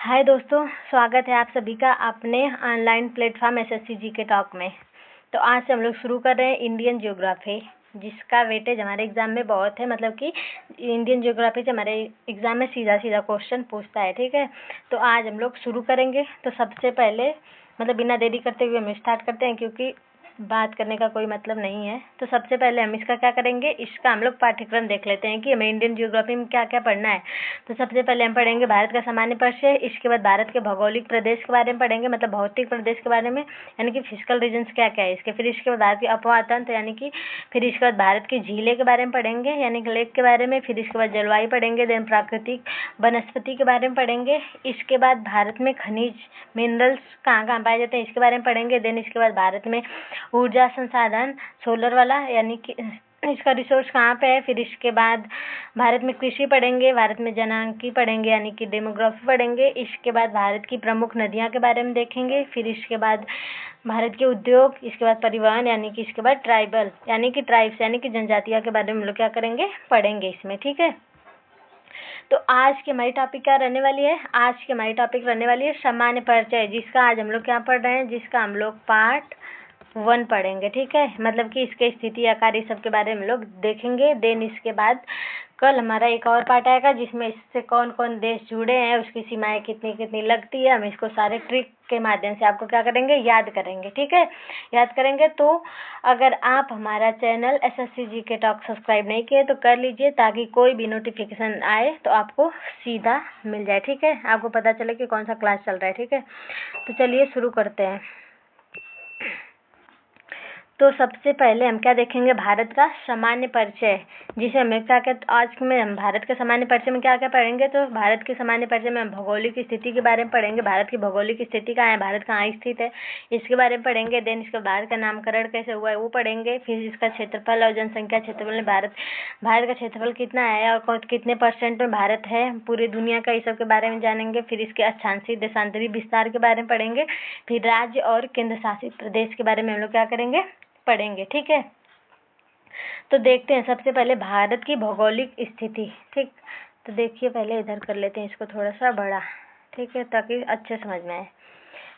हाय दोस्तों, स्वागत है आप सभी का अपने ऑनलाइन प्लेटफॉर्म एसएससी जी के टॉक में। तो आज से हम लोग शुरू कर रहे हैं इंडियन ज्योग्राफी, जिसका वेटेज हमारे एग्ज़ाम में बहुत है। मतलब कि इंडियन ज्योग्राफी से हमारे एग्ज़ाम में सीधा सीधा क्वेश्चन पूछता है। ठीक है, तो आज हम लोग शुरू करेंगे। तो सबसे पहले बिना देरी करते हुए हम स्टार्ट करते हैं, क्योंकि बात करने का कोई मतलब नहीं है। तो सबसे पहले हम इसका क्या करेंगे, इसका हम लोग पाठ्यक्रम देख लेते हैं कि हमें इंडियन ज्योग्राफी में क्या क्या पढ़ना है। तो सबसे पहले हम पढ़ेंगे भारत का सामान्य परिचय। इसके बाद भारत के भौगोलिक प्रदेश के बारे में पढ़ेंगे, मतलब भौतिक प्रदेश के बारे में, यानी कि फिजिकल रीजन्स क्या क्या है इसके। फिर इसके बाद भारत की अपवाह तंत्र, यानी कि फिर इसके बाद भारत की झीलें के बारे में पढ़ेंगे, यानी कि लेक के बारे में। फिर इसके बाद जलवायु पढ़ेंगे, देन प्राकृतिक वनस्पति के बारे में पढ़ेंगे। इसके बाद भारत में खनिज मिनरल्स कहाँ कहाँ पाए जाते हैं इसके बारे में पढ़ेंगे। देन इसके बाद भारत में ऊर्जा संसाधन सोलर वाला, यानी कि इसका रिसोर्स कहाँ पे है। फिर इसके बाद भारत में कृषि पढ़ेंगे, भारत में जनांकी पढ़ेंगे, यानी कि डेमोग्राफी पढ़ेंगे। इसके बाद भारत की प्रमुख नदियाँ के बारे में देखेंगे। फिर इसके बाद भारत के उद्योग, इसके बाद परिवहन, यानी कि इसके बाद ट्राइबल, यानी कि ट्राइब्स, यानी कि जनजातियाँ के बारे में हम लोग क्या करेंगे, पढ़ेंगे इसमें। ठीक है, तो आज की हमारी टॉपिक क्या रहने वाली है, आज की हमारी टॉपिक रहने वाली है सामान्य परिचय, जिसका आज हम लोग क्या पढ़ रहे हैं, जिसका हम लोग पार्ट 1 पढ़ेंगे। ठीक है, मतलब कि इसके स्थिति आकार इस सब के बारे में हम लोग देखेंगे। देन इसके बाद कल हमारा एक और पार्ट आएगा, जिसमें इससे कौन कौन देश जुड़े हैं, उसकी सीमाएं कितनी कितनी लगती है। हम इसको सारे ट्रिक के माध्यम से आपको क्या करेंगे, याद करेंगे। ठीक है, याद करेंगे। तो अगर आप हमारा चैनल एसएससी जी के टॉक सब्सक्राइब नहीं किए तो कर लीजिए, ताकि कोई भी नोटिफिकेशन आए तो आपको सीधा मिल जाए। ठीक है, आपको पता चले कि कौन सा क्लास चल रहा है। ठीक है, तो चलिए शुरू करते हैं। तो सबसे पहले हम क्या देखेंगे, भारत का सामान्य परिचय, जिसे हमें क्या क्या आज में हम भारत के सामान्य परिचय में क्या क्या पढ़ेंगे। तो भारत के सामान्य परिचय में हम भौगोलिक स्थिति के बारे में पढ़ेंगे। भारत की भौगोलिक स्थिति कहाँ है, भारत कहाँ स्थित है, इसके बारे में पढ़ेंगे। देन इसके भारत का नामकरण कैसे हुआ है वो पढ़ेंगे। फिर इसका क्षेत्रफल और जनसंख्या, क्षेत्रफल में भारत का क्षेत्रफल कितना है और कितने % में भारत है पूरी दुनिया का, इस सब के बारे में जानेंगे। फिर इसके अक्षांशीय देशांतरी विस्तार के बारे में पढ़ेंगे। फिर राज्य और केंद्र शासित प्रदेश के बारे में हम लोग क्या करेंगे, पढ़ेंगे। ठीक है, तो देखते हैं सबसे पहले भारत की भौगोलिक स्थिति। ठीक, तो देखिए पहले इधर कर लेते हैं इसको थोड़ा सा बड़ा। ठीक है, ताकि अच्छे समझ में आए।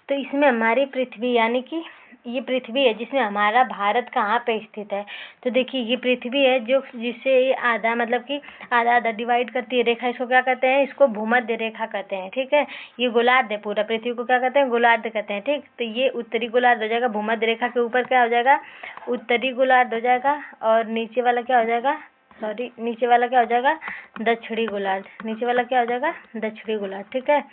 तो इसमें हमारी पृथ्वी, यानी कि ये पृथ्वी है जिसमें हमारा भारत कहाँ पे स्थित है। तो देखिए ये पृथ्वी है जो जिसे ये आधा, मतलब कि आधा आधा डिवाइड करती है रेखा, इसको क्या कहते हैं, इसको भूमध्य रेखा कहते हैं। ठीक है, ये गोलार्ध है, पूरा पृथ्वी को क्या कहते हैं, गोलार्ध कहते हैं। ठीक, तो ये उत्तरी गोलार्ध हो जाएगा, भूमध्य रेखा के ऊपर क्या हो जाएगा, उत्तरी गोलार्ध हो जाएगा। और नीचे वाला क्या हो जाएगा, नीचे वाला क्या हो जाएगा, दक्षिणी गोलार्ध। नीचे वाला क्या हो जाएगा, दक्षिणी गोलार्ध। ठीक है,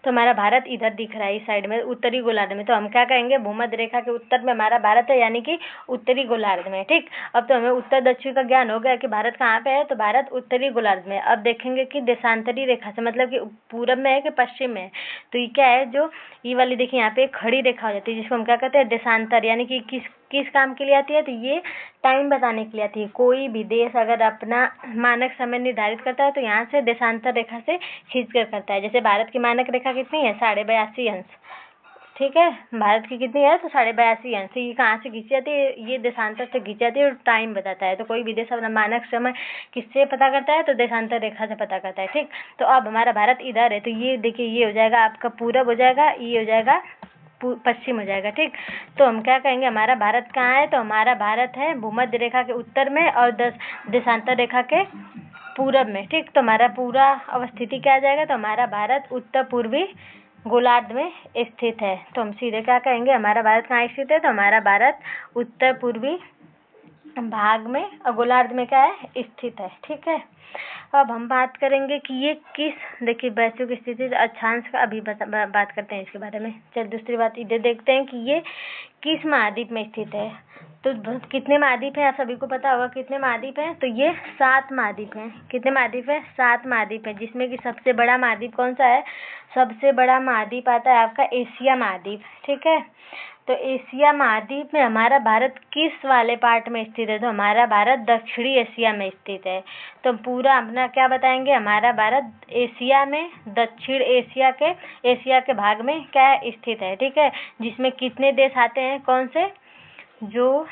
तो हमारा भारत इधर दिख रहा है इस साइड में, उत्तरी गोलार्ध में। तो हम क्या कहेंगे, भूमध्य रेखा के उत्तर में हमारा भारत है, यानी कि उत्तरी गोलार्ध में। ठीक, अब तो हमें उत्तर दक्षिण का ज्ञान हो गया कि भारत कहाँ पे है, तो भारत उत्तरी गोलार्ध में। अब देखेंगे कि देशांतरी रेखा से, मतलब कि पूरब में है कि पश्चिम में है। तो ये क्या है, जो ये वाली देखिए यहाँ पे एक खड़ी रेखा हो जाती है, जिसको हम क्या कहते हैं, देशांतर, यानी कि किस काम के लिए आती है, तो ये टाइम बताने के लिए आती है। कोई भी देश अगर अपना मानक समय निर्धारित करता है तो यहाँ से देशांतर रेखा से खींच कर करता है। जैसे भारत की मानक रेखा कितनी है, 82.5 अंश। ठीक है, भारत की कितनी है, तो 82.5 अंश। ये कहाँ से खींची जाती है, ये देशांतर से खींची जाती है और टाइम बताता है। तो कोई भी देश अपना मानक समय किससे पता करता है, तो देशांतर रेखा से पता करता है। ठीक, तो अब हमारा भारत इधर है, तो ये देखिए ये हो जाएगा आपका पूरब हो जाएगा, ये हो जाएगा पश्चिम हो जाएगा। ठीक, तो हम क्या कहेंगे, हमारा भारत कहाँ है, तो हमारा भारत है भूमध्य रेखा के उत्तर में और देशांतर रेखा के पूरब में। ठीक, तो हमारा पूरा अवस्थिति क्या आ जाएगा, तो हमारा भारत उत्तर पूर्वी गोलार्ध में स्थित है। तो हम सीधे क्या कहेंगे, हमारा भारत कहाँ स्थित है, तो हमारा भारत उत्तर पूर्वी भाग में और गोलार्ध में क्या है, स्थित है। ठीक है, अब हम बात करेंगे कि ये देखिए वैश्विक स्थिति अक्षांश का अभी बात करते हैं इसके बारे में। चल दूसरी बात इधर देखते हैं कि ये किस महाद्वीप में स्थित है। तो कितने महाद्वीप हैं, आप सभी को पता होगा कितने महाद्वीप हैं, तो ये 7 महाद्वीप हैं। कितने महाद्वीप हैं, 7 महाद्वीप हैं, जिसमें कि सबसे बड़ा महाद्वीप कौन सा है, सबसे बड़ा महाद्वीप आता है आपका एशिया महाद्वीप। ठीक है, तो एशिया महाद्वीप में हमारा भारत किस वाले पार्ट में स्थित है, तो हमारा भारत दक्षिणी एशिया में स्थित है। तो पूरा अपना क्या बताएंगे, हमारा भारत एशिया में, दक्षिण एशिया के भाग में क्या स्थित है। ठीक है, जिसमें कितने देश आते हैं, कौन से, जो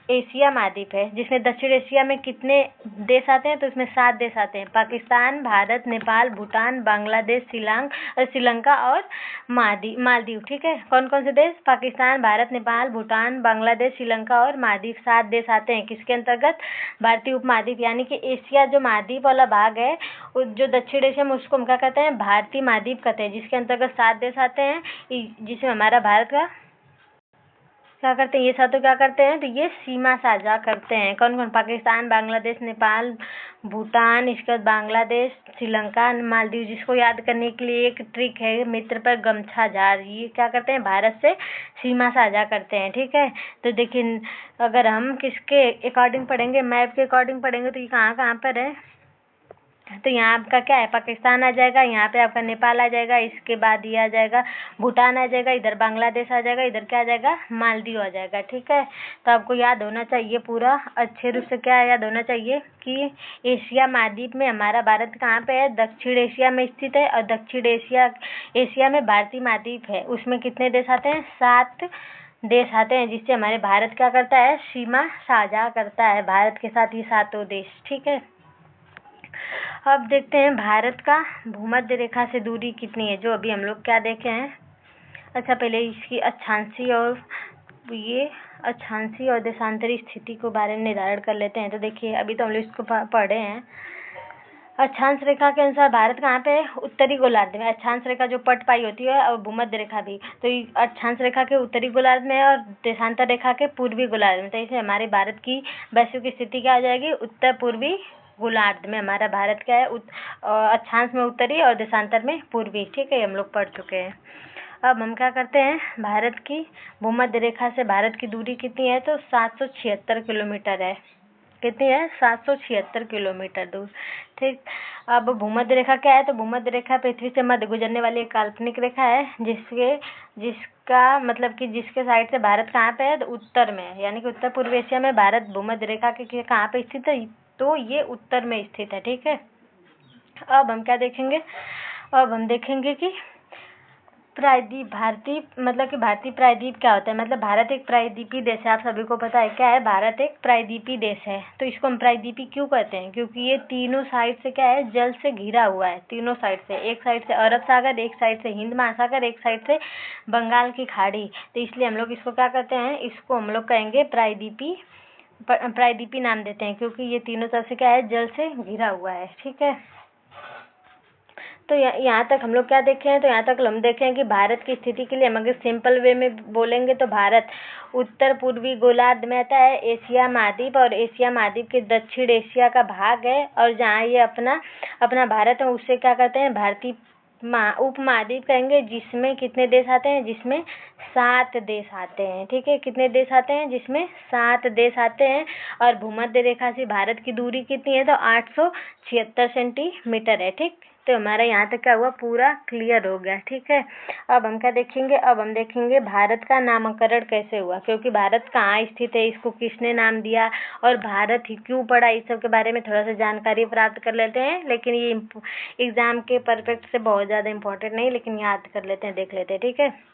एशिया महाद्वीप है, जिसमें दक्षिण एशिया में कितने देश आते हैं, तो इसमें 7 देश आते हैं। पाकिस्तान, भारत, नेपाल, भूटान, बांग्लादेश, श्रीलंका और मालदीव। ठीक है, कौन कौन से देश? पाकिस्तान, भारत, नेपाल, भूटान, बांग्लादेश, श्रीलंका और मालदीव, 7 देश आते हैं। किसके अंतर्गत? भारतीय उपमहाद्वीप, यानी कि एशिया जो महाद्वीप वाला भाग है, जो दक्षिण एशिया में, उसको हम क्या कहते हैं? भारतीय महाद्वीप कहते हैं, जिसके अंतर्गत 7 देश आते हैं, जिसमें हमारा भारत का क्या करते हैं, ये सातों क्या करते हैं, तो ये सीमा साझा करते हैं। कौन कौन? पाकिस्तान, बांग्लादेश, नेपाल, भूटान, इसके बाद बांग्लादेश, श्रीलंका, मालदीव। जिसको याद करने के लिए एक ट्रिक है, मित्र पर गमछा जार। ये क्या करते हैं? भारत से सीमा साझा करते हैं। ठीक है, तो देखिए, अगर हम किसके अकॉर्डिंग पढ़ेंगे, मैप के अकॉर्डिंग पढ़ेंगे, तो ये कहाँ कहाँ पर है, तो यहाँ आपका क्या है? पाकिस्तान आ जाएगा, यहाँ पे आपका नेपाल आ जाएगा, इसके बाद ये आ जाएगा भूटान आ जाएगा, इधर बांग्लादेश आ जाएगा, इधर क्या आ जाएगा? मालदीव आ जाएगा। ठीक है, तो आपको याद होना चाहिए पूरा अच्छे रूप से, क्या याद होना चाहिए कि एशिया महाद्वीप में हमारा भारत कहाँ पे है? दक्षिण एशिया में स्थित है, और दक्षिण एशिया में भारतीय महाद्वीप है। उसमें कितने देश आते हैं? 7 देश आते हैं, जिससे हमारे भारत क्या करता है? सीमा साझा करता है भारत के साथ, ये 7 देश। ठीक है, अब देखते हैं भारत का भूमध्य रेखा से दूरी कितनी है, जो अभी हम लोग क्या देखे हैं। अच्छा, पहले इसकी अक्षांशीय और देशांतरी स्थिति को बारे में निर्धारण कर लेते हैं। तो देखिए, अभी तो हम लोग इसको पढ़े हैं। अक्षांश रेखा के अनुसार भारत कहाँ पे है? उत्तरी गोलार्ध में। अक्षांश रेखा जो पट पाई होती है, और भूमध्य रेखा भी, तो ये अक्षांश रेखा के उत्तरी गोलार्ध में है, और देशांतर रेखा के पूर्वी गोलार्ध में। तो इसे हमारे भारत की वैश्विक स्थिति क्या आ जाएगी? उत्तर पूर्वी गोलार्ध में हमारा भारत क्या है? अक्षांश में उत्तरी और देशांतर में पूर्वी। ठीक है, हम लोग पढ़ चुके हैं। अब हम क्या करते हैं, भारत की भूमध्य रेखा से भारत की दूरी कितनी है? तो 776 किलोमीटर है। कितनी है? 776 किलोमीटर दूर। ठीक, अब भूमध्य रेखा क्या है? तो भूमध्य रेखा पृथ्वी से मध्य गुजरने वाली एक काल्पनिक रेखा है, जिसका मतलब कि जिसके साइड से भारत कहाँ पे है? तो उत्तर में है, यानी कि उत्तर पूर्व एशिया में भारत भूमध्य रेखा के कहाँ पे स्थित है? तो ये उत्तर में स्थित है। ठीक है, अब हम क्या देखेंगे? अब हम देखेंगे कि भारतीय प्रायद्वीप क्या होता है। मतलब भारत एक प्रायद्वीपीय देश है, आप सभी को पता है क्या है? भारत एक प्रायद्वीपीय देश है। तो इसको हम प्रायद्वीपीय क्यों कहते हैं? क्योंकि ये तीनों साइड से क्या है? जल से घिरा हुआ है, तीनों साइड से। एक साइड से अरब सागर, एक साइड से हिंद महासागर, एक साइड से बंगाल की खाड़ी। तो इसलिए हम लोग इसको क्या कहते हैं? इसको हम लोग कहेंगे प्रायद्वीपीय नाम देते हैं, क्योंकि ये तीनों तरफ से क्या है? जल से घिरा हुआ है। ठीक है, तो यहाँ तक हम लोग क्या देखे हैं? तो यहाँ तक हम देखे हैं कि भारत की स्थिति के लिए हम अगर सिंपल वे में बोलेंगे तो भारत उत्तर पूर्वी गोलार्ध में आता है, एशिया महाद्वीप, और एशिया महाद्वीप के दक्षिण एशिया का भाग है। और जहाँ ये अपना भारत है, उससे क्या कहते हैं? भारतीय उपमहाद्वीप कहेंगे, जिसमें कितने देश आते हैं? जिसमें 7 देश आते हैं। ठीक है, कितने देश आते हैं? जिसमें 7 देश आते हैं। और भूमध्य रेखा से भारत की दूरी कितनी है? तो 876 सेंटीमीटर है। ठीक, तो हमारा यहाँ तक क्या हुआ? पूरा क्लियर हो गया। ठीक है, अब हम क्या देखेंगे? अब हम देखेंगे भारत का नामकरण कैसे हुआ, क्योंकि भारत कहाँ स्थित है, इसको किसने नाम दिया, और भारत ही क्यों पड़ा, इस सब के बारे में थोड़ा सा जानकारी प्राप्त कर लेते हैं। लेकिन ये एग्जाम के परफेक्ट से बहुत ज़्यादा इम्पोर्टेंट नहीं, लेकिन याद कर लेते हैं, देख लेते हैं। ठीक है,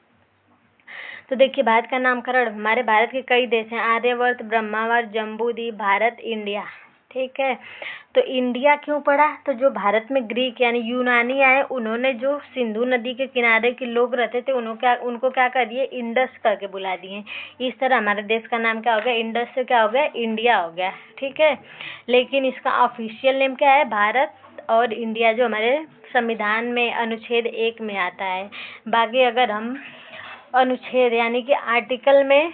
तो देखिए, भारत का नामकरण, हमारे भारत के कई देश हैं, आर्यवर्त, ब्रह्मावर्त, जम्बूद्वीप, भारत, इंडिया। ठीक है, तो इंडिया क्यों पड़ा? तो जो भारत में ग्रीक यानी यूनानी आए, उन्होंने जो सिंधु नदी के किनारे के लोग रहते थे, उनको क्या कर दिए? इंडस करके बुला दिए। इस तरह हमारे देश का नाम क्या हो गया? इंडस से क्या हो गया? इंडिया हो गया। ठीक है, लेकिन इसका ऑफिशियल नेम क्या है? भारत और इंडिया, जो हमारे संविधान में अनुच्छेद 1 में आता है। बाकी अगर हम अनुच्छेद यानी कि आर्टिकल में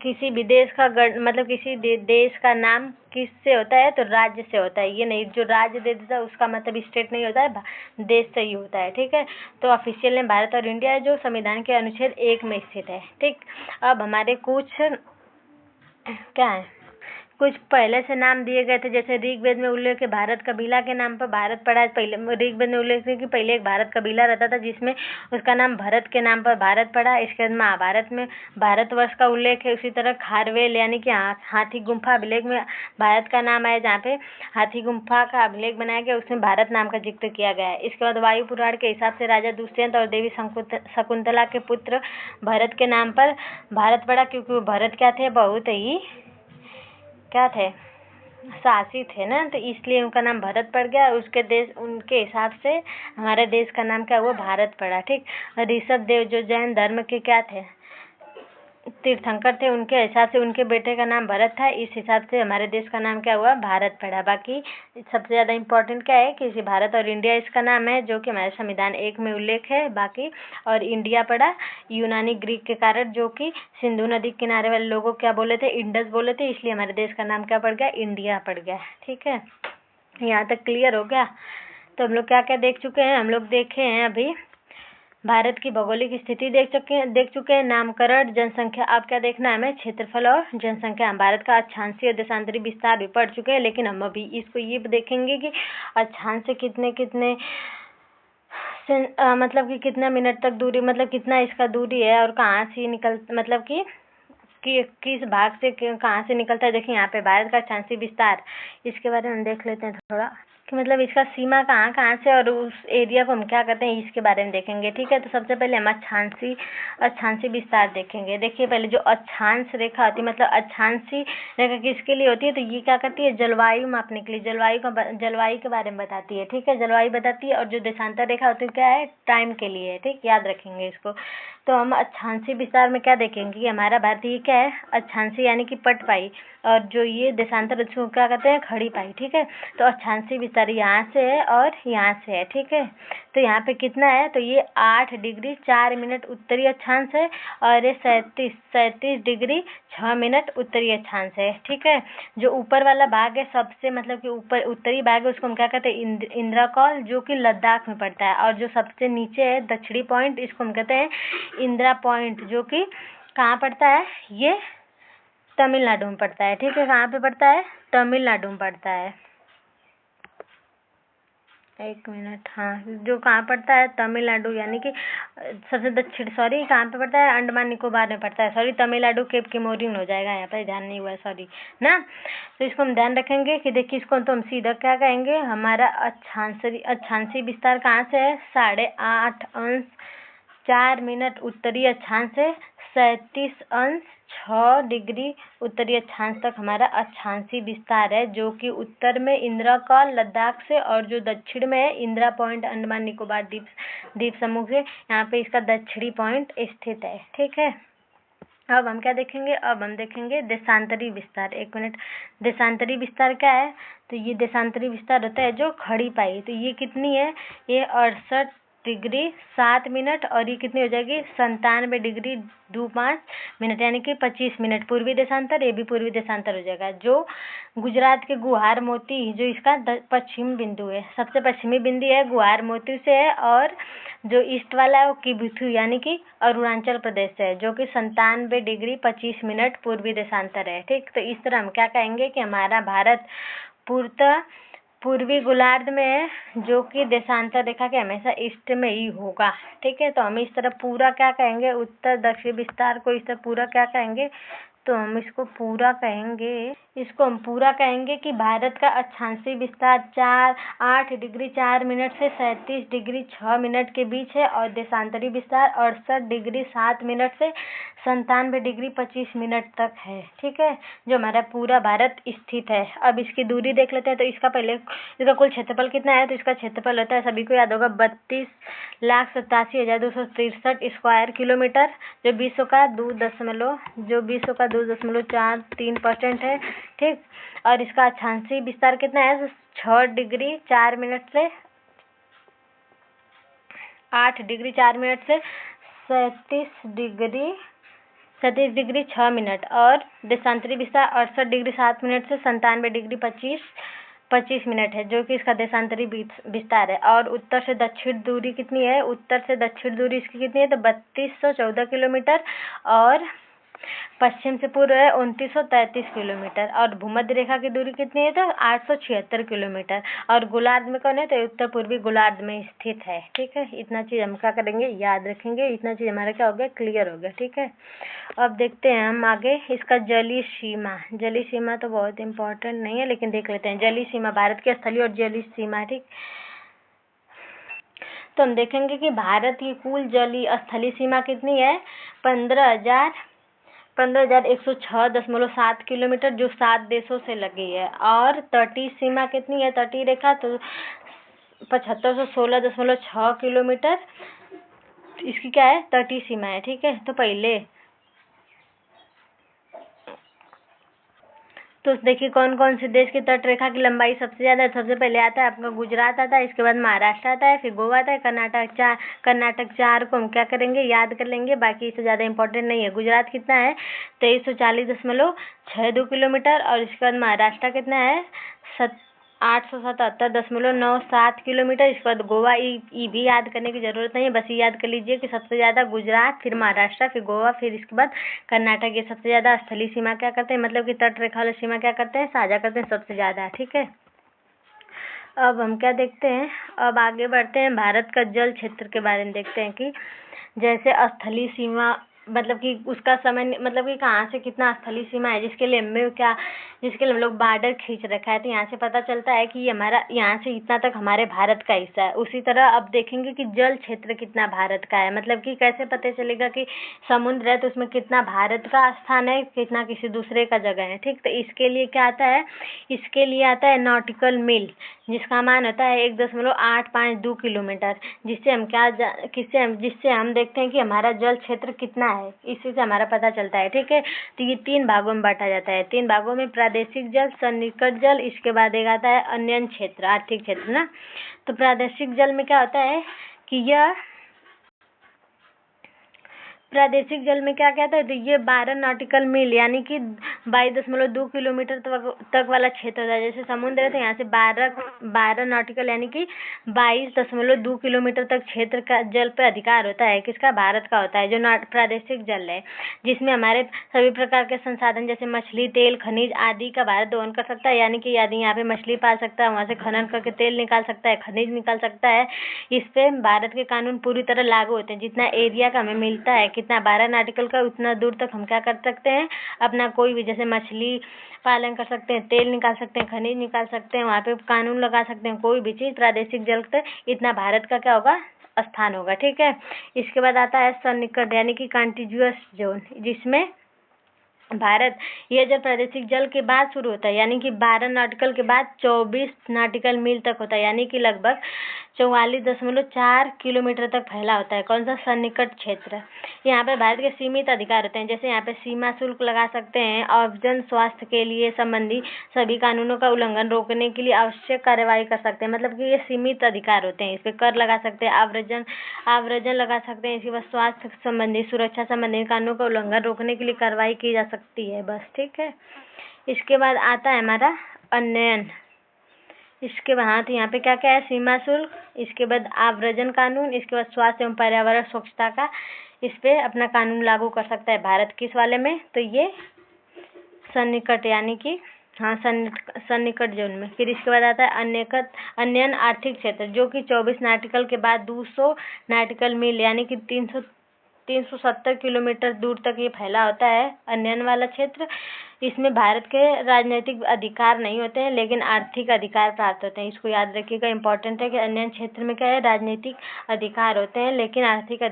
किसी भी देश का मतलब किसी देश का नाम किससे होता है? तो राज्य से होता है। ये नहीं, जो राज्य दे देता है उसका मतलब स्टेट नहीं होता है, देश से ही होता है। ठीक है, तो ऑफिशियल नेम भारत और इंडिया है, जो संविधान के अनुच्छेद 1 में स्थित है। ठीक, अब हमारे कुछ क्या है, कुछ पहले से नाम दिए गए थे, जैसे ऋग्वेद में उल्लेख है भारत कबीला के नाम पर भारत पड़ा है। पहले ऋग्वेद में उल्लेख है कि पहले एक भारत कबीला रहता था, जिसमें उसका नाम भरत के नाम पर भारत पड़ा। इसके बाद महाभारत में भारतवर्ष का उल्लेख है। उसी तरह खारवेल यानी कि हाथी गुम्फा अभिलेख में भारत का नाम आया, जहाँ पे हाथी गुम्फा का अभिलेख बनाया गया, उसमें भारत नाम का जिक्र किया गया है। इसके बाद वायु पुराण के हिसाब से राजा दुष्यंत और देवी शकुंतला के पुत्र भरत के नाम पर भारत पड़ा, क्योंकि वो भरत क्या थे? बहुत ही क्या थे, शासी थे ना, तो इसलिए उनका नाम भरत पड़ गया। उसके देश, उनके हिसाब से हमारे देश का नाम क्या हुआ, भारत पड़ा। ठीक। ऋषभ देव जो जैन धर्म के क्या थे, तीर्थंकर थे, उनके हिसाब से उनके बेटे का नाम भरत था, इस हिसाब से हमारे देश का नाम क्या हुआ, भारत पड़ा। बाकी सबसे ज़्यादा इम्पोर्टेंट क्या है कि भारत और इंडिया इसका नाम है, जो कि हमारे संविधान 1 में उल्लेख है। बाकी और इंडिया पड़ा यूनानी ग्रीक के कारण, जो कि सिंधु नदी किनारे वाले लोगों क्या बोले थे, इंडस बोले थे, इसलिए हमारे देश का नाम क्या पड़ गया, इंडिया पड़ गया। ठीक है, यहाँ तक क्लियर हो गया। तो हम लोग क्या क्या देख चुके हैं, हम लोग देखे हैं अभी भारत की भौगोलिक स्थिति देख चुके हैं, नामकरण, जनसंख्या। अब क्या देखना है हमें, क्षेत्रफल और जनसंख्या। हम भारत का अक्षांशीय और देशांतरी विस्तार भी पढ़ चुके हैं, लेकिन हम अभी इसको ये देखेंगे कि अक्षांश से कितने कितने मतलब कि कितना मिनट तक दूरी, मतलब कितना इसका दूरी है और कहाँ से निकल, मतलब कि किस भाग से कहाँ से निकलता है। देखिए यहाँ पे भारत का अक्षांशीय विस्तार, इसके बारे में देख लेते हैं थोड़ा कि मतलब इसका सीमा कहाँ कहाँ से, और उस एरिया को हम क्या कहते हैं, इसके बारे में देखेंगे। ठीक है, तो सबसे पहले हम अक्षांशीय विस्तार देखेंगे। देखिए पहले जो अक्षांश रेखा होती है, मतलब अक्षांशीय रेखा किसके लिए होती है, तो ये क्या करती है, जलवायु मापने के लिए, जलवायु के बारे में बताती है। ठीक है, जलवायु बताती है। और जो देशांतर रेखा होती है क्या है, टाइम के लिए है। ठीक, याद रखेंगे इसको। तो हम अक्षांशीय विस्तार में क्या देखेंगे कि हमारा भारतीय क्या है, अक्षांशीय यानी कि पट पाई, और जो ये देशांतर उसको क्या कहते हैं, खड़ी पाई। ठीक है, तो अक्षांशीय विस्तार यहाँ से है और यहाँ से है। ठीक है, तो यहाँ पे कितना है, तो ये 8 डिग्री 4 मिनट उत्तरी अक्षांश है, और ये 37 डिग्री 6 मिनट उत्तरी अक्षांश है। ठीक है, जो ऊपर वाला भाग है सबसे, मतलब कि ऊपर उत्तरी भाग है, उसको हम क्या कहते हैं, इंद्रकौल, जो कि लद्दाख में पड़ता है। और जो सबसे नीचे है दक्षिणी पॉइंट, इसको हम कहते हैं इंदिरा पॉइंट, जो कि कहाँ पड़ता है, ये तमिलनाडु में पड़ता है। ठीक है, कहाँ पे पड़ता है, तमिलनाडु में पड़ता है। एक मिनट, हाँ, जो कहाँ पड़ता है, तमिलनाडु, यानी कि सबसे दक्षिण, सॉरी, कहाँ पे पड़ता है, अंडमान निकोबार में पड़ता है। सॉरी, तमिलनाडु केप केमोरिन हो जाएगा, यहाँ पर ध्यान नहीं हुआ, सॉरी ना। तो इसको हम ध्यान रखेंगे कि देखिए, इसको तो हम सीधा क्या कहेंगे, हमारा अक्षांशीय विस्तार कहाँ से है, 8.5 अंश 4 मिनट उत्तरी अक्षांश से 37 अंश 6 डिग्री उत्तरी अक्षांश तक हमारा अक्षांशीय विस्तार है, जो कि उत्तर में इंदिरा लद्दाख से, और जो दक्षिण में है इंदिरा पॉइंट, अंडमान निकोबार द्वीप समूह से, यहाँ पे इसका दक्षिणी पॉइंट स्थित है। ठीक है, अब हम क्या देखेंगे, अब हम देखेंगे देशांतरी विस्तार। एक मिनट, देशांतरी विस्तार क्या है, तो ये देशांतरी विस्तार होता है जो खड़ी पाई, तो ये कितनी है, ये 68 डिग्री 7 मिनट, और ये कितनी हो जाएगी, 97 डिग्री 25 मिनट, यानी कि 25 मिनट पूर्वी देशांतर, ये भी पूर्वी देशांतर हो जाएगा। जो गुजरात के गुहार मोती, जो इसका पश्चिम बिंदु है, सबसे पश्चिमी बिंदु है गुहार मोती से है, और जो ईस्ट वाला है वो किबुथु, यानी कि अरुणाचल प्रदेश से है, जो कि 97 डिग्री 25 मिनट पूर्वी देशांतर है। ठीक, तो इस तरह हम क्या कहेंगे कि हमारा भारत पूर्णतः पूर्वी गोलार्ध में है, जो कि देशांतर रेखा के हमेशा ईस्ट में ही होगा। ठीक है, तो हम इस तरह पूरा क्या कहेंगे, उत्तर दक्षिण विस्तार को इस तरह पूरा क्या कहेंगे, तो हम इसको पूरा कहेंगे, इसको हम पूरा कहेंगे कि भारत का अक्षांशीय विस्तार 8 डिग्री 4 मिनट से 37 डिग्री 6 मिनट के बीच है, और देशांतरी विस्तार 68 डिग्री 7 मिनट से 97 डिग्री 25 मिनट तक है। ठीक है, जो हमारा पूरा भारत स्थित है। अब इसकी दूरी देख लेते हैं, तो इसका पहले, इसका कुल क्षेत्रफल कितना है, तो इसका क्षेत्रफल होता है, सभी को याद होगा, 32,87,263 स्क्वायर किलोमीटर, जो विश्व का 2.43% है। ठीक, और इसका अक्षांशीय विस्तार कितना है, 6 डिग्री 4 मिनट से 8 डिग्री 4 मिनट से 37 डिग्री 6 मिनट, और देशांतरी विस्तार 68 डिग्री 7 मिनट से 97 डिग्री 25 मिनट है, जो कि इसका देशांतरी विस्तार है। और उत्तर से दक्षिण दूरी कितनी है, उत्तर से दक्षिण दूरी इसकी कितनी है, तो 3214 किलोमीटर, और पश्चिम से पूर्व है 2933 किलोमीटर, और भूमध्य रेखा की दूरी कितनी है, तो 876 किलोमीटर, और गोलार्ध में कौन है, तो उत्तर पूर्वी गोलार्ध में स्थित है। ठीक है, इतना चीज़ हम क्या करेंगे, याद रखेंगे, इतना चीज़ हमारा क्या हो गया, क्लियर हो गया। ठीक है, अब देखते हैं हम आगे इसका जलीय सीमा तो बहुत इंपॉर्टेंट नहीं है, लेकिन देख लेते हैं जलीय सीमा, भारत की स्थलीय और जलीय सीमा। ठीक, तो हम देखेंगे कि भारत की कुल जलीय स्थलीय सीमा कितनी है, 15,106.7 किलोमीटर, जो 7 देशों से लगी है। और तटीय सीमा कितनी है, तटीय रेखा तो 7516.6 किलोमीटर इसकी क्या है, तटीय सीमा है। ठीक है, तो पहले तो देखिए कौन कौन से देश की तट रेखा की लंबाई सबसे ज्यादा है। सबसे पहले आता है आपका गुजरात आता है, इसके बाद महाराष्ट्र आता है, फिर गोवा आता है, कर्नाटक 4 को हम क्या करेंगे, याद कर लेंगे, बाकी इससे ज्यादा इंपॉर्टेंट नहीं है। गुजरात कितना है, 2340.62 किलोमीटर, और इसके बाद महाराष्ट्र कितना है, 877.97 किलोमीटर। इसके बाद गोवा, ई भी याद करने की जरूरत नहीं है, बस ये याद कर लीजिए कि सबसे ज्यादा गुजरात, फिर महाराष्ट्र, फिर गोवा, फिर इसके बाद कर्नाटक, ये सबसे ज्यादा स्थलीय सीमा क्या करते हैं, मतलब कि तट रेखा वाली सीमा क्या करते हैं, साझा करते हैं सबसे ज्यादा। ठीक है, अब हम क्या देखते हैं, अब आगे बढ़ते हैं, भारत का जल क्षेत्र के बारे में देखते हैं कि जैसे स्थलीय सीमा मतलब कि उसका समय, मतलब कि कहाँ से कितना स्थलीय सीमा है, जिसके लिए हम लोग बॉर्डर खींच रखा है, तो यहाँ से पता चलता है कि ये हमारा यहाँ से इतना तक हमारे भारत का हिस्सा है। उसी तरह अब देखेंगे कि जल क्षेत्र कितना भारत का है, मतलब कि कैसे पता चलेगा कि समुद्र है तो उसमें कितना भारत का स्थान है, कितना किसी दूसरे का जगह है। ठीक, तो इसके लिए क्या आता है, इसके लिए आता है नॉटिकल मील, जिसका मान होता है 1.852 किलोमीटर, जिससे हम देखते हैं कि हमारा जल क्षेत्र कितना है, इसी से हमारा पता चलता है। ठीक है, तो ये 3 भागों में बांटा जाता है, 3 भागों में, प्रादेशिक जल, सन्निकट जल, इसके बाद एक आता है अन्य क्षेत्र, आर्थिक क्षेत्र ना। तो प्रादेशिक जल में क्या होता है कि यह प्रादेशिक जल में क्या कहता है, तो ये 12 नॉटिकल मील यानी कि 22.2 किलोमीटर तक वाला क्षेत्र होता है। जैसे समुद्र है तो यहाँ से 12 नॉटिकल यानी कि 22.2 किलोमीटर तक क्षेत्र का जल पे अधिकार होता है, किसका, भारत का होता है, जो प्रादेशिक जल है, जिसमें हमारे सभी प्रकार के संसाधन जैसे मछली, तेल, खनिज आदि का भारत दोहन कर सकता है। यानी कि यदि यहाँ पे मछली पाल सकता है, वहाँ से खनन करके तेल निकाल सकता है, खनिज निकाल सकता है। इस पे भारत के कानून पूरी तरह लागू होते हैं। जितना एरिया का हमें मिलता है, कितना 12 नाटिकल का, उतना दूर तक हम क्या कर सकते हैं, अपना कोई भी, जैसे मछली पालन कर सकते हैं, तेल निकाल सकते हैं, खनिज निकाल सकते हैं, वहाँ पे कानून लगा सकते हैं, कोई भी चीज प्रादेशिक जल तक इतना भारत का क्या होगा, स्थान होगा। ठीक है, इसके बाद आता है सन्निकट यानी कि कॉन्टिग्युअस जोन, जिसमें भारत, ये जब प्रादेशिक जल के बाद शुरू होता है, यानी कि 12 नाटिकल के बाद 24 नाटिकल मील तक होता है, यानी कि लगभग 44.4 किलोमीटर तक फैला होता है। कौन सा, सन्निकट क्षेत्र। यहाँ पे भारत के सीमित अधिकार होते हैं, जैसे यहाँ पे सीमा शुल्क लगा सकते हैं, और जन स्वास्थ्य के लिए संबंधी सभी कानूनों का उल्लंघन रोकने के लिए आवश्यक कार्यवाही कर सकते हैं। मतलब कि ये सीमित अधिकार होते हैं, इस पे कर लगा सकते हैं, आव्रजन लगा सकते हैं, इसके बाद स्वास्थ्य संबंधी, सुरक्षा संबंधी कानूनों का उल्लंघन रोकने के लिए कार्रवाई की जा सकती है, बस। ठीक है, इसके बाद आता है हमारा अन्वयन। इसके बाद हाँ, तो यहाँ पे क्या क्या है, सीमा शुल्क, इसके बाद आव्रजन कानून, इसके बाद स्वास्थ्य एवं पर्यावरण स्वच्छता का, इस पे अपना कानून लागू कर सकता है भारत, किस वाले में, तो ये सन्निकट यानी कि हाँ, सन्निकट जोन में। फिर इसके बाद आता है अन्यन आर्थिक क्षेत्र, जो कि 24 नाटिकल के बाद 200 नाटिकल मील यानी कि 370 किलोमीटर दूर तक ये फैला होता है, अन्यन वाला क्षेत्र। इसमें भारत के राजनीतिक अधिकार नहीं होते हैं, लेकिन आर्थिक अधिकार प्राप्त होते हैं। इसको याद रखिएगा, इंपॉर्टेंट है कि अन्य क्षेत्र में क्या है, राजनीतिक अधिकार होते हैं, लेकिन राजनीतिक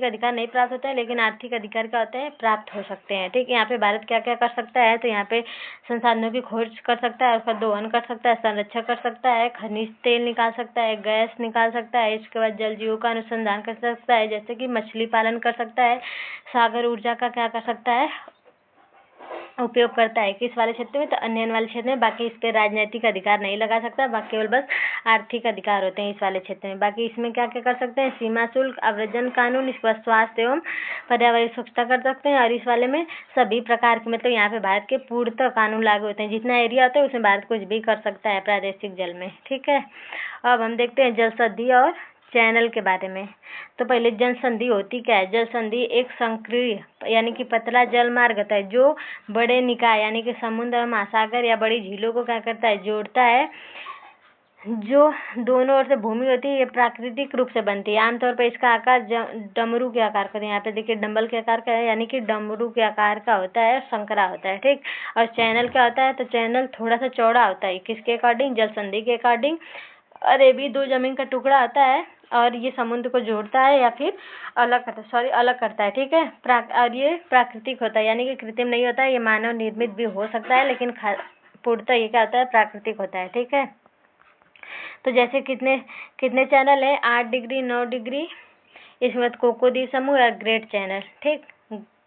अधिकार नहीं प्राप्त होते हैं, लेकिन आर्थिक अधिकार क्या होते हैं, प्राप्त हो सकते हैं। ठीक है, यहाँ पे भारत क्या क्या कर सकता है, तो यहाँ पे संसाधनों की खोज कर सकता है, उसका दोहन कर सकता है, संरक्षण कर सकता है, खनिज तेल निकाल सकता है, गैस निकाल सकता है, इसके बाद जल जीवों का अनुसंधान कर सकता है, जैसे कि मछली पालन कर सकता है, सागर ऊर्जा का क्या कर सकता है, उपयोग करता है, किस वाले क्षेत्र में, तो अन्य वाले क्षेत्र में। बाकी इस पे राजनीतिक अधिकार नहीं लगा सकता, बाकी केवल बस आर्थिक अधिकार होते हैं इस वाले क्षेत्र में। बाकी इसमें क्या क्या कर सकते हैं, सीमा शुल्क, आव्रजन कानून, इसके बाद स्वास्थ्य एवं पर्यावरण स्वच्छता कर सकते हैं, और इस वाले में सभी प्रकार के, मतलब यहाँ पे भारत के पूर्णतः कानून लागू होते हैं। जितना एरिया होता है उसमें भारत कुछ भी कर सकता है प्रादेशिक जल में। ठीक है, अब हम देखते हैं जल संधि और चैनल के बारे में। तो पहले जल संधि होती क्या है, जल संधि एक संक्रीय यानी कि पतला जल मार्ग होता है, जो बड़े निकाय यानी कि समुद्र, महासागर या बड़ी झीलों को क्या करता है, जोड़ता है, जो दोनों ओर से भूमि होती है। ये प्राकृतिक रूप से बनती है, आमतौर पर इसका आकार डमरू के आकार का, यहाँ पे देखिए डंबल के आकार का है, यानी कि डमरू के आकार का होता है, संकरा होता है। ठीक, और चैनल क्या होता है, तो चैनल थोड़ा सा चौड़ा होता है, किसके अकॉर्डिंग, जल संधि के अकॉर्डिंग। और ये भी 2 जमीन का टुकड़ा होता है, और ये समुद्र को जोड़ता है या फिर अलग करता है, ठीक है। और ये प्राकृतिक होता है, यानी कि कृत्रिम नहीं होता है, ये मानव निर्मित भी हो सकता है, लेकिन पूर्णतः ये क्या होता है, प्राकृतिक होता है, ठीक है। तो जैसे कितने कितने चैनल है, 8 डिग्री, 9 डिग्री, इसके बाद कोको द्वीप समूह और ग्रेट चैनल, ठीक।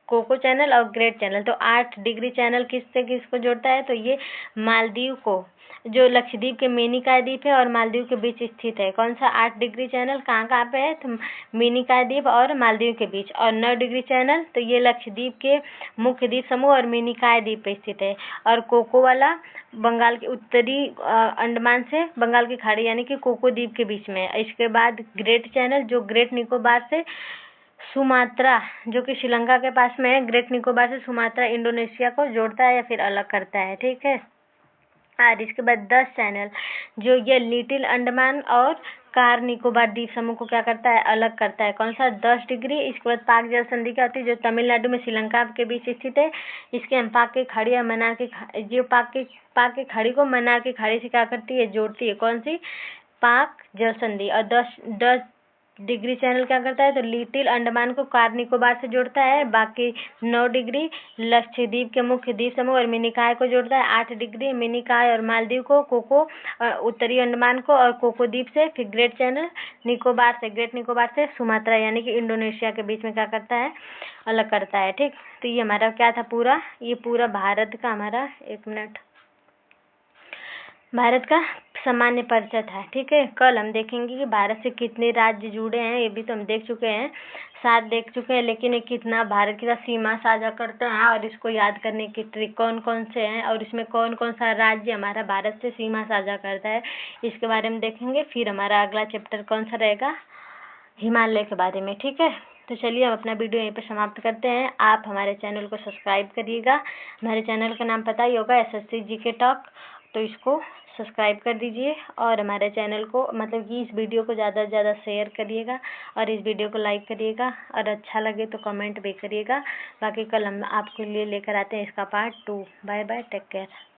कोको चैनल और ग्रेट चैनल, तो 8 डिग्री चैनल किससे किसको जोड़ता है, तो ये मालदीव को, जो लक्षद्वीप के मेनिकाय द्वीप है और मालदीव के बीच स्थित है। कौन सा 8 डिग्री चैनल कहाँ कहाँ पे है, तो मेनिकाय द्वीप और मालदीव के बीच। और 9 डिग्री चैनल, तो ये लक्षद्वीप के मुख्य द्वीप समूह और मेनिकाय द्वीप पे स्थित है। और कोको वाला बंगाल के उत्तरी अंडमान से बंगाल की खाड़ी यानी कि कोको द्वीप के बीच में है। इसके बाद ग्रेट चैनल, जो ग्रेट निकोबार से सुमात्रा, जो कि श्रीलंका के पास में है, ग्रेट निकोबार से सुमात्रा इंडोनेशिया को जोड़ता है या फिर अलग करता है, ठीक है। और इसके बाद 10 चैनल, जो ये लिटिल अंडमान और कार निकोबार द्वीप समूह को क्या करता है, अलग करता है। कौन सा, 10 डिग्री। इसके बाद पाक जल संधि क्या होती है, जो तमिलनाडु में श्रीलंका के बीच स्थित है। इसके हम पाक की खाड़ी या मन्नार की जो पाक की खाड़ी को मन्नार की खाड़ी से क्या करती है, जोड़ती है। कौन सी, पाक जल संधि। और 10 डिग्री चैनल क्या करता है, तो लिटिल अंडमान को कार निकोबार से जोड़ता है। बाकी 9 डिग्री लक्षद्वीप के मुख्य द्वीप समूह और मिनिकाय को जोड़ता है। 8 डिग्री मिनिकाय और मालदीव को, कोको उत्तरी अंडमान को और कोको द्वीप से। फिर ग्रेट निकोबार से सुमात्रा यानी कि इंडोनेशिया के बीच में क्या करता है, अलग करता है, ठीक। तो ये हमारा क्या था पूरा, ये पूरा भारत का हमारा, एक मिनट, भारत का सामान्य परिचय था, ठीक है। कल हम देखेंगे कि भारत से कितने राज्य जुड़े हैं, ये भी तो हम देख चुके हैं, 7 देख चुके हैं। लेकिन ये कितना भारत के साथ सीमा साझा करते हैं और इसको याद करने की ट्रिक कौन कौन से हैं और इसमें कौन कौन सा राज्य हमारा भारत से सीमा साझा करता है, इसके बारे में देखेंगे। फिर हमारा अगला चैप्टर कौन सा रहेगा, हिमालय के बारे में, ठीक है। तो चलिए हम अपना वीडियो यहीं पर समाप्त करते हैं। आप हमारे चैनल को सब्सक्राइब करिएगा। हमारे चैनल का नाम पता ही होगा, SSC GK टॉक, तो इसको सब्सक्राइब कर दीजिए और हमारे चैनल को, मतलब कि इस वीडियो को ज़्यादा से ज़्यादा शेयर करिएगा और इस वीडियो को लाइक करिएगा और अच्छा लगे तो कमेंट भी करिएगा। बाकी कल हम आपके लिए लेकर आते हैं इसका part 2। Bye bye, take care.